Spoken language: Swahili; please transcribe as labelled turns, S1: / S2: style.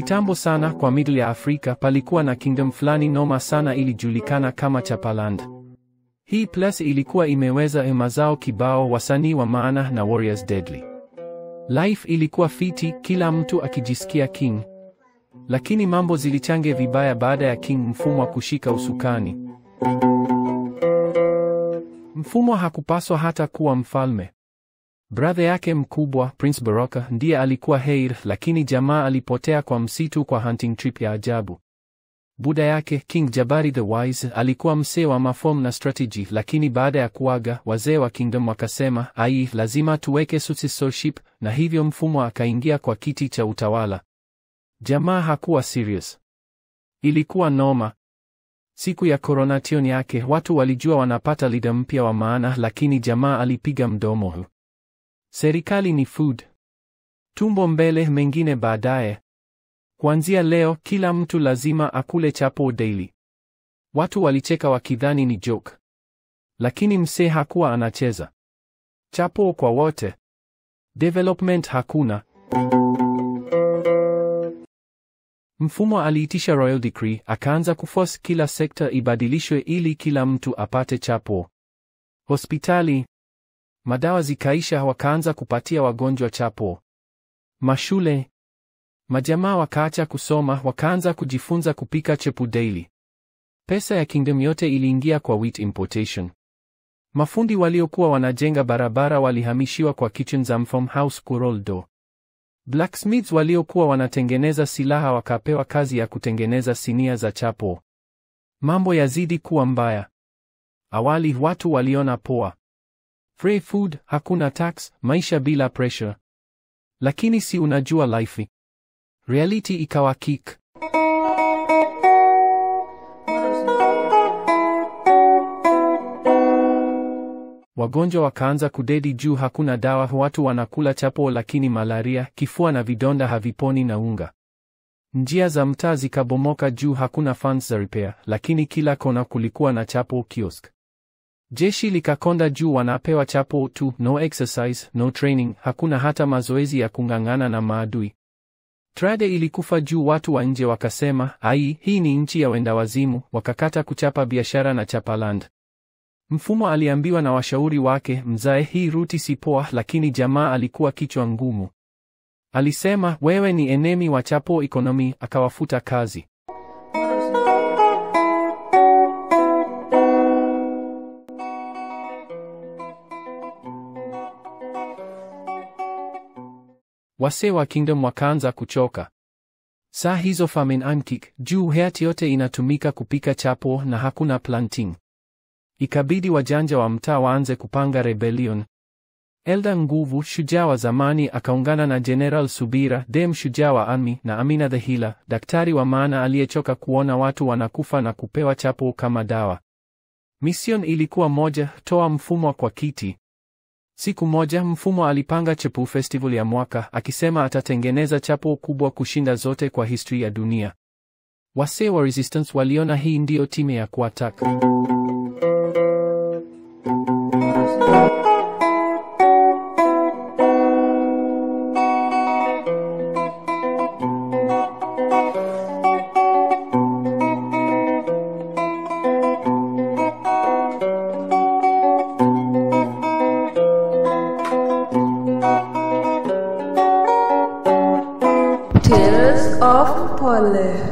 S1: Kitambo sana kwa Middle ya Afrika palikuwa na kingdom fulani noma sana ilijulikana kama Chapaland. Hii place ilikuwa imeweza mazao kibao, wasanii wa maana na warriors deadly. Life ilikuwa fiti, kila mtu akijisikia king. Lakini mambo zilichange vibaya baada ya King Mfumwa kushika usukani. Mfumwa hakupaswa hata kuwa mfalme. Brother yake mkubwa, Prince Baroka, ndiye alikuwa heir, lakini jamaa alipotea kwa msitu kwa hunting trip ya ajabu. Buda yake, King Jabari the Wise, alikuwa msee wa mafom na strategy, lakini baada ya kuaga, wazee wa kingdom wakasema, lazima tuweke successorship, na hivyo Mfumwa akaingia kwa kiti cha utawala. Jamaa hakuwa serious. Ilikuwa noma. Siku ya coronation yake, watu walijua wanapata leader mpya wa maana, lakini jamaa alipiga mdomo. Serikali ni food. Tumbo mbele, mengine baadaye. Kuanzia leo, kila mtu lazima akule chapo daily. Watu walicheka wakidhani ni joke. Lakini msee hakuwa anacheza. Chapo kwa wote. Development hakuna. Mfumwa aliitisha royal decree, akaanza kuforce kila sekta ibadilishwe ili kila mtu apate chapo. Hospitali, madawa zikaisha, wakaanza kupatia wagonjwa chapo. Mashule, majamaa wakaacha kusoma, wakaanza kujifunza kupika chepu daily. Pesa ya kingdom yote iliingia kwa wheat importation. Mafundi waliokuwa wanajenga barabara walihamishiwa kwa kitchen za farmhouse kuroldo. Blacksmiths waliokuwa wanatengeneza silaha wakapewa kazi ya kutengeneza sinia za chapo. Mambo yazidi kuwa mbaya. Awali watu waliona poa. Free food, hakuna tax, maisha bila pressure. Lakini si unajua life. Reality ikawa kick. Wagonjwa wakaanza kudedi juu hakuna dawa, watu wanakula chapo lakini malaria, kifua na vidonda haviponi na unga. Njia za mtaa zikabomoka juu hakuna funds za repair, lakini kila kona kulikuwa na chapo kiosk. Jeshi likakonda juu wanapewa chapo tu, no exercise, no training, hakuna hata mazoezi ya kungangana na maadui. Trade ilikufa juu watu wa nje wakasema, hii ni nchi ya wenda wazimu, wakakata kuchapa biashara na Chapaland. Mfumwa aliambiwa na washauri wake, mzae, hii ruti si poa, lakini jamaa alikuwa kichwa ngumu. Alisema, wewe ni enemy wa chapo economy, akawafuta kazi. Wasee wa kingdom wakaanza kuchoka. Saa hizo famine ankik, juu heat yote inatumika kupika chapo na hakuna planting. Ikabidi wajanja wa mtaa waanze kupanga rebellion. Elda Nguvu, shujaa wa zamani, akaungana na General Subira, dem shujaa wa army, na Amina the Healer, daktari wa maana aliyechoka kuona watu wanakufa na kupewa chapo kama dawa. Mission ilikuwa moja, toa Mfumwa kwa kiti. Siku moja Mfumwa alipanga Chepu Festival ya mwaka, akisema atatengeneza chapo kubwa kushinda zote kwa history ya dunia. Wasee wa resistance waliona hii ndio timu ya kuattack.
S2: Tales of Pole.